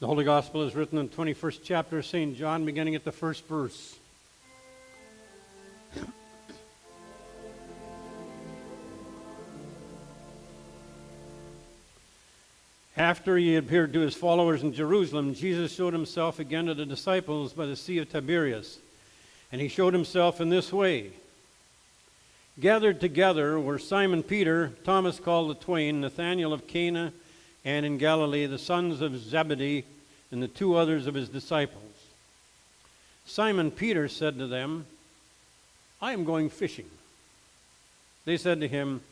The Holy Gospel is written in the 21st chapter of St. John, beginning at the first verse. After he appeared to his followers in Jerusalem, Jesus showed himself again to the disciples by the Sea of Tiberias. And he showed himself in this way. Gathered together were Simon Peter, Thomas called the Twain, Nathanael of Cana, and in Galilee the sons of Zebedee, and the two others of his disciples. Simon Peter said to them, "I am going fishing." They said to him,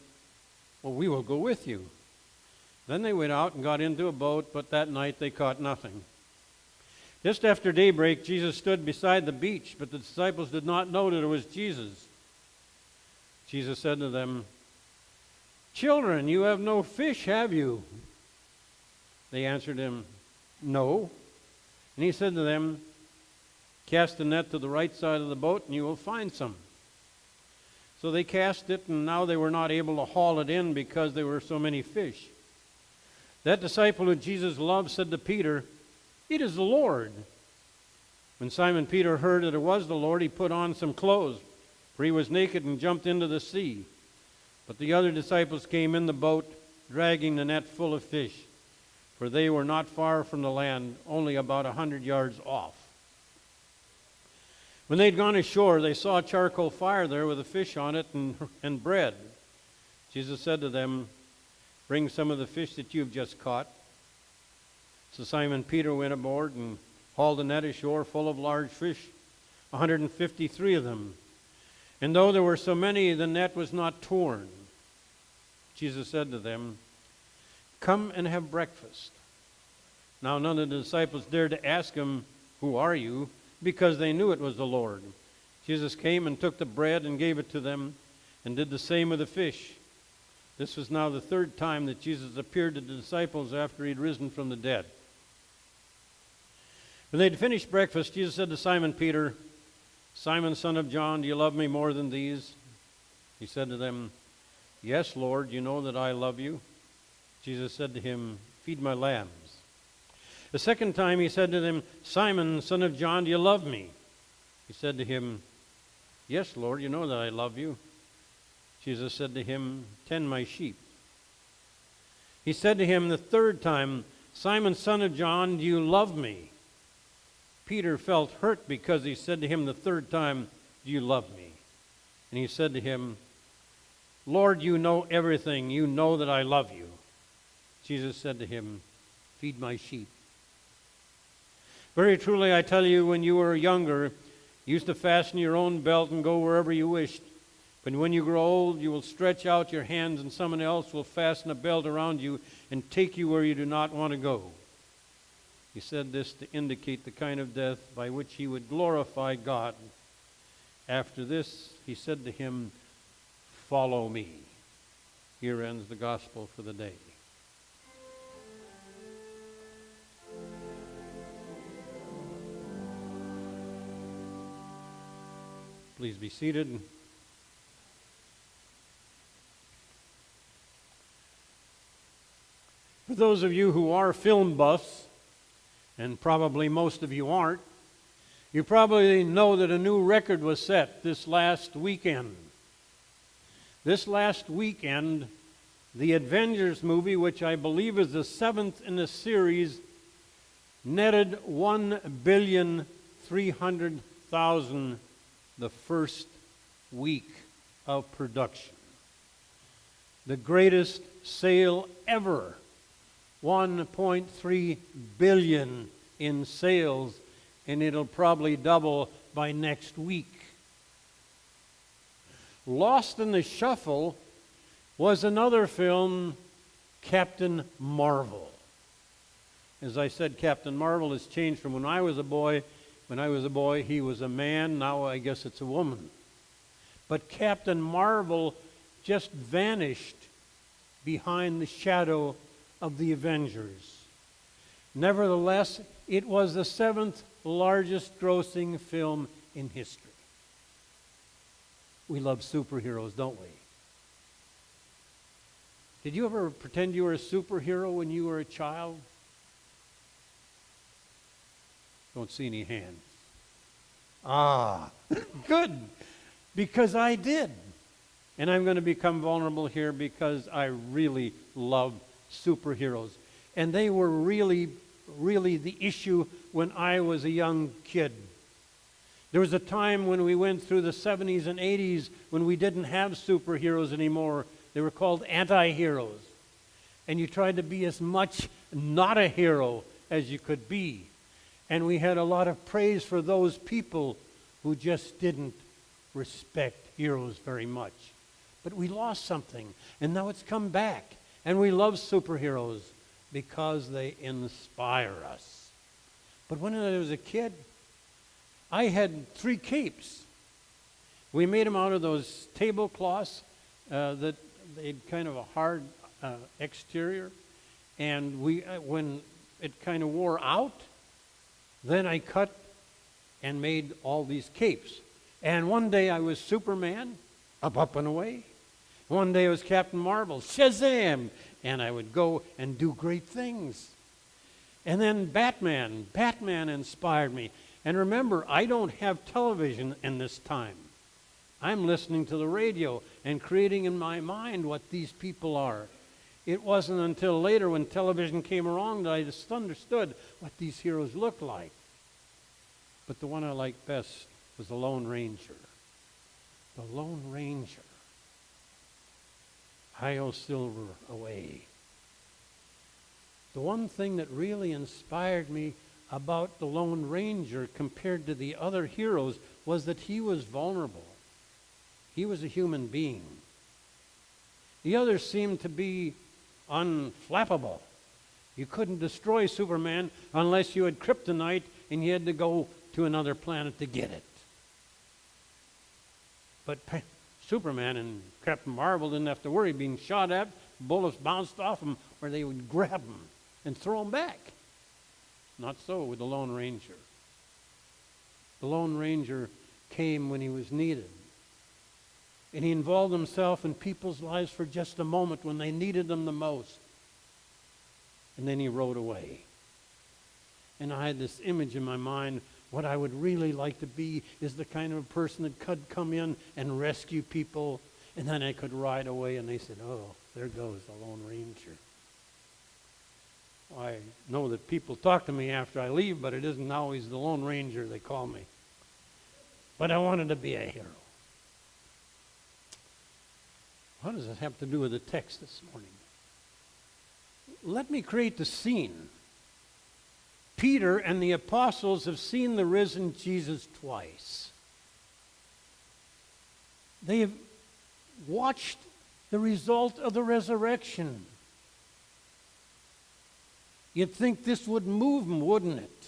"Well, we will go with you." Then they went out and got into a boat, but that night they caught nothing. Just after daybreak, Jesus stood beside the beach, but the disciples did not know that it was Jesus. Jesus said to them, "Children, you have no fish, have you?" They answered him, "No." And he said to them, "Cast the net to the right side of the boat, and you will find some." So they cast it, and now they were not able to haul it in because there were so many fish. That disciple who Jesus loved said to Peter, "It is the Lord." When Simon Peter heard that it was the Lord, he put on some clothes, for he was naked, and jumped into the sea. But the other disciples came in the boat, dragging the net full of fish, for they were not far from the land, only about 100 yards off. When they'd gone ashore, they saw a charcoal fire there with a fish on it and bread. Jesus said to them, "Bring some of the fish that you've just caught." So Simon Peter went aboard and hauled a net ashore full of large fish, 153 of them. And though there were so many, the net was not torn. Jesus said to them, "Come and have breakfast." Now none of the disciples dared to ask him, "Who are you?" because they knew it was the Lord. Jesus came and took the bread and gave it to them, and did the same with the fish. This was now the third time that Jesus appeared to the disciples after he had risen from the dead. When they had finished breakfast, Jesus said to Simon Peter, "Simon, son of John, do you love me more than these?" He said to them, "Yes, Lord, you know that I love you." Jesus said to him, "Feed my lambs." The second time he said to them, "Simon, son of John, do you love me?" He said to him, "Yes, Lord, you know that I love you." Jesus said to him, "Tend my sheep." He said to him the third time, "Simon, son of John, do you love me?" Peter felt hurt because he said to him the third time, "Do you love me?" And he said to him, "Lord, you know everything. You know that I love you." Jesus said to him, "Feed my sheep." Very truly, I tell you, when you were younger, you used to fasten your own belt and go wherever you wished. But when you grow old, you will stretch out your hands, and someone else will fasten a belt around you and take you where you do not want to go. He said this to indicate the kind of death by which he would glorify God. After this, he said to him, "Follow me." Here ends the gospel for the day. Please be seated. For those of you who are film buffs, and probably most of you aren't, you probably know that a new record was set this last weekend. This last weekend, the Avengers movie, which I believe is the 7th in the series, netted $1,300,000 the first week of production. The greatest sale ever. 1.3 billion in sales, and it'll probably double by next week. Lost in the shuffle was another film, Captain Marvel. As I said, Captain Marvel has changed from when I was a boy. When I was a boy, he was a man. Now I guess it's a woman. But Captain Marvel just vanished behind the shadow of the Avengers. Nevertheless, it was the 7th largest grossing film in history. We love superheroes, don't we? Did you ever pretend you were a superhero when you were a child? Don't see any hands. Ah, good, because I did. And I'm going to become vulnerable here because I really love superheroes. And they were really the issue when I was a young kid. There was a time when we went through the 70s and 80s when we didn't have superheroes anymore. They were called anti-heroes. And you tried to be as much not a hero as you could be. And we had a lot of praise for those people who just didn't respect heroes very much. But we lost something, and now it's come back. And we love superheroes because they inspire us. But when I was a kid, I had 3 capes. We made them out of those tablecloths that they had kind of a hard exterior. And when it kind of wore out, then I cut and made all these capes. And one day I was Superman, up and away. One day I was Captain Marvel, Shazam! And I would go and do great things. And then Batman inspired me. And remember, I don't have television in this time. I'm listening to the radio and creating in my mind what these people are. It wasn't until later when television came along that I just understood what these heroes looked like. But the one I liked best was the Lone Ranger. The Lone Ranger. Hi-O Silver away. The one thing that really inspired me about the Lone Ranger compared to the other heroes was that he was vulnerable. He was a human being. The others seemed to be unflappable. You couldn't destroy Superman unless you had kryptonite and you had to go to another planet to get it. But Superman and Captain Marvel didn't have to worry being shot at, bullets bounced off them, or they would grab them and throw them back. Not so with the Lone Ranger. The Lone Ranger came when he was needed. And he involved himself in people's lives for just a moment when they needed them the most. And then he rode away. And I had this image in my mind. What I would really like to be is the kind of a person that could come in and rescue people. And then I could ride away and they said, oh, there goes the Lone Ranger. I know that people talk to me after I leave, but it isn't always the Lone Ranger they call me. But I wanted to be a hero. What does it have to do with the text this morning? Let me create the scene. Peter and the apostles have seen the risen Jesus twice. They have watched the result of the resurrection. You'd think this would move them, wouldn't it?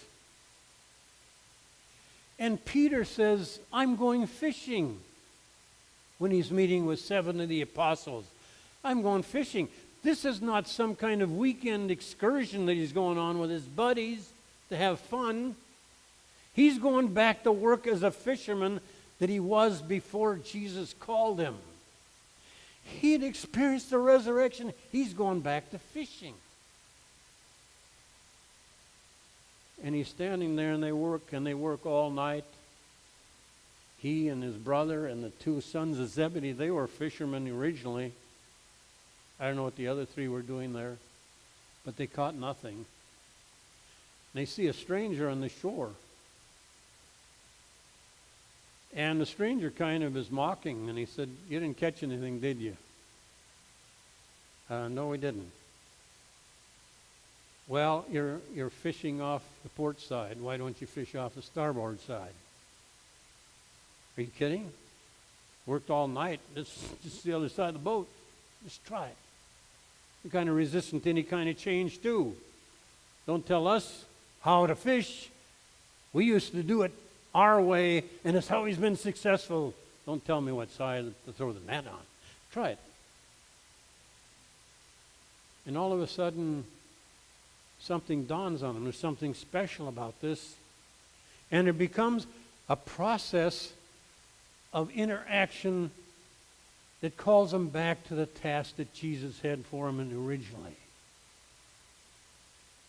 And Peter says, I'm going fishing. When he's meeting with 7 of the apostles, I'm going fishing. This is not some kind of weekend excursion that he's going on with his buddies to have fun. He's going back to work as a fisherman that he was before Jesus called him. He had experienced the resurrection. He's going back to fishing. And he's standing there and they work all night. He and his brother and the 2 sons of Zebedee, they were fishermen originally. I don't know what the other 3 were doing there, but they caught nothing. They see a stranger on the shore. And the stranger kind of is mocking, and he said, you didn't catch anything, did you? No, we didn't. Well, you're fishing off the port side. Why don't you fish off the starboard side? Are you kidding? Worked all night. Just the other side of the boat. Just try it. You're kind of resistant to any kind of change too. Don't tell us how to fish. We used to do it our way, and it's how he's been successful. Don't tell me what side to throw the net on. Try it. And all of a sudden, something dawns on him. There's something special about this. And it becomes a process of interaction that calls him back to the task that Jesus had for him originally.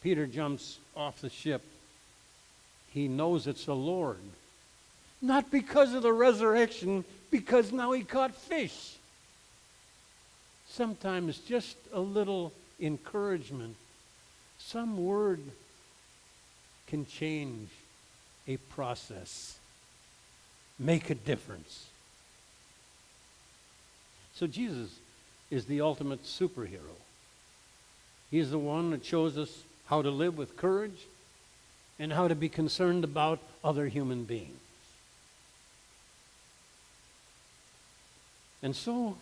Peter jumps off the ship. he knows it's the Lord. Not because of the resurrection, because now he caught fish. Sometimes just a little encouragement, some word can change a process, make a difference. So Jesus is the ultimate superhero. He's the one that shows us how to live with courage and how to be concerned about other human beings. And so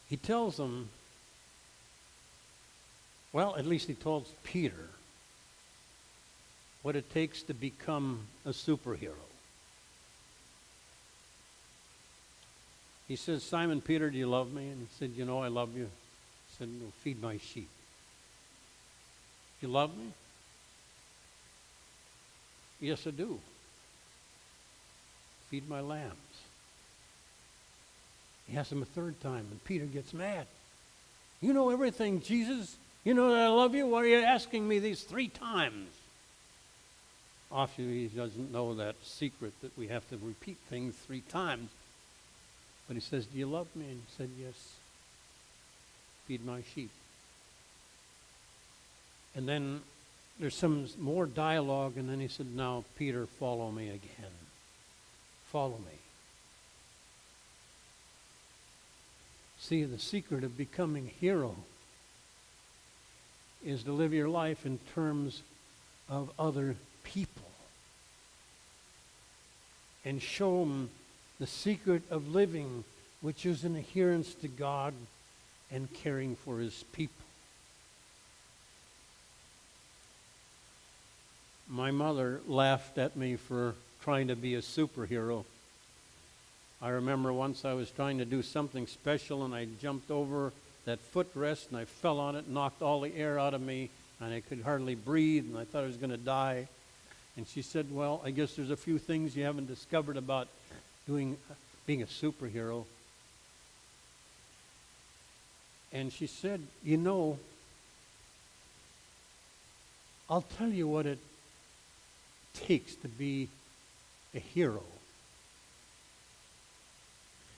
he tells them, well, at least he tells Peter what it takes to become a superhero. He says, Simon Peter, do you love me? And he said, you know I love you. He said, well, feed my sheep. You love me? Yes, I do. Feed my lambs. He asks him a third time, and Peter gets mad. You know everything, Jesus. You know that I love you. Why are you asking me these 3 times? Obviously, he doesn't know that secret that we have to repeat things 3 times. But he says, do you love me? And he said, yes. Feed my sheep. And then there's some more dialogue, and then he said, now, Peter, follow me again. Follow me. See, the secret of becoming a hero is to live your life in terms of other people and show them the secret of living, which is an adherence to God and caring for his people. My mother laughed at me for trying to be a superhero. I remember once I was trying to do something special and I jumped over that footrest and I fell on it, knocked all the air out of me, and I could hardly breathe and I thought I was going to die. And she said, well, I guess there's a few things you haven't discovered about being a superhero. And she said, you know, I'll tell you what it takes to be a hero.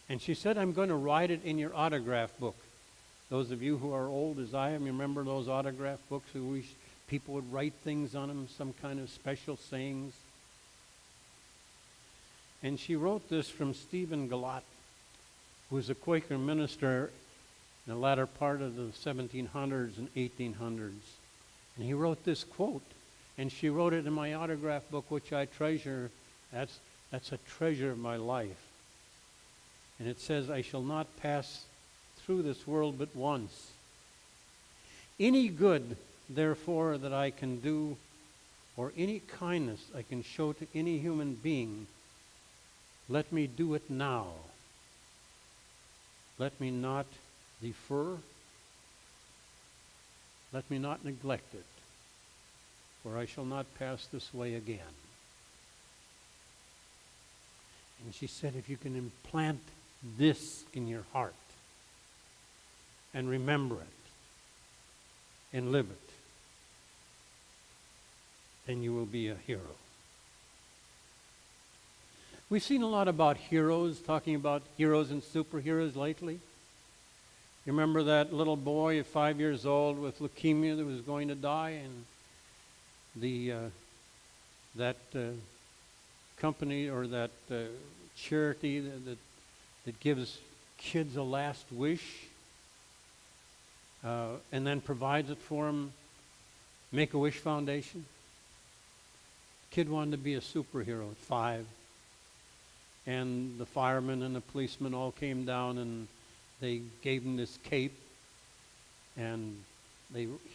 And she said, I'm going to write it in your autograph book. Those of you who are old as I am, you remember those autograph books who people would write things on them, some kind of special sayings. And she wrote this from Stephen Galat, who was a Quaker minister in the latter part of the 1700s and 1800s. And he wrote this quote, and she wrote it in my autograph book, which I treasure. That's a treasure of my life. And it says, I shall not pass through this world but once. Any good, therefore, that I can do, or any kindness I can show to any human being, let me do it now. Let me not defer. Let me not neglect it, for I shall not pass this way again. And she said, if you can implant this in your heart and remember it and live it, then you will be a hero. We've seen a lot about heroes, talking about heroes and superheroes lately. You remember that little boy, 5 years old, with leukemia that was going to die, and that company or that charity that gives kids a last wish and then provides it for them, Make-A-Wish Foundation. Kid wanted to be a superhero at 5. And the firemen and the policemen all came down and they gave him this cape, and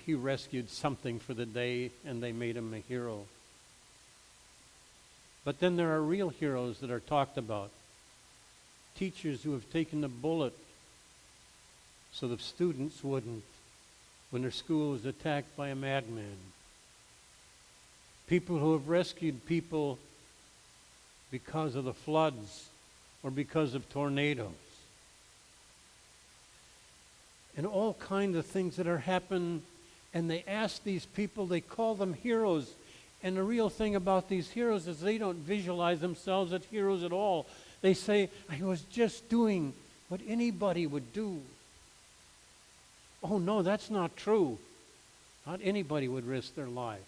he rescued something for the day, and they made him a hero. But then there are real heroes that are talked about. Teachers who have taken the bullet so the students wouldn't when their school was attacked by a madman. People who have rescued people because of the floods or because of tornadoes. And all kinds of things that are happening And they ask these people, they call them heroes. And the real thing about these heroes is they don't visualize themselves as heroes at all. They say, I was just doing what anybody would do. Oh no, that's not true. Not anybody would risk their life.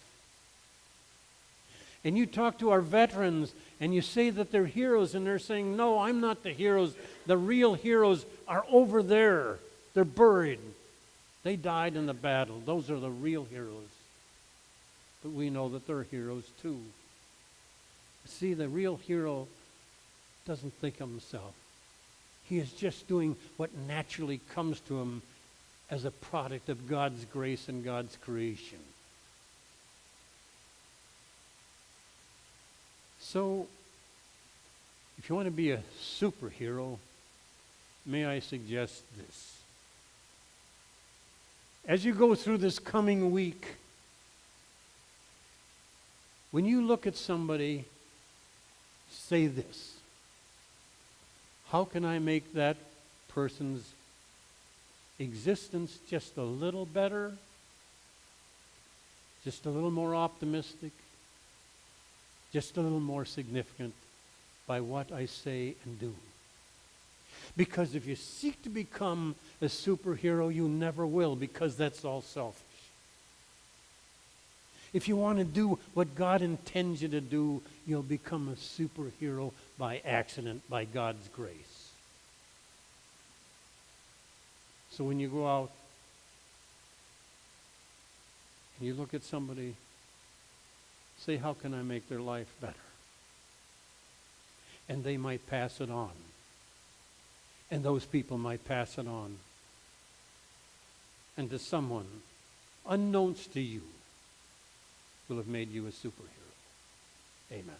And you talk to our veterans and you say that they're heroes, and they're saying, no, I'm not the heroes. The real heroes are over there. They're buried. They died in the battle. Those are the real heroes. But we know that they're heroes too. See, the real hero doesn't think of himself. He is just doing what naturally comes to him as a product of God's grace and God's creation. So, if you want to be a superhero, may I suggest this. As you go through this coming week, when you look at somebody, say this: how can I make that person's existence just a little better, just a little more optimistic, just a little more significant by what I say and do? Because if you seek to become a superhero, you never will, because that's all selfish. If you want to do what God intends you to do, you'll become a superhero by accident, by God's grace. So when you go out and you look at somebody, say, how can I make their life better? And they might pass it on. And those people might pass it on. And to someone, unknowns to you, will have made you a superhero. Amen.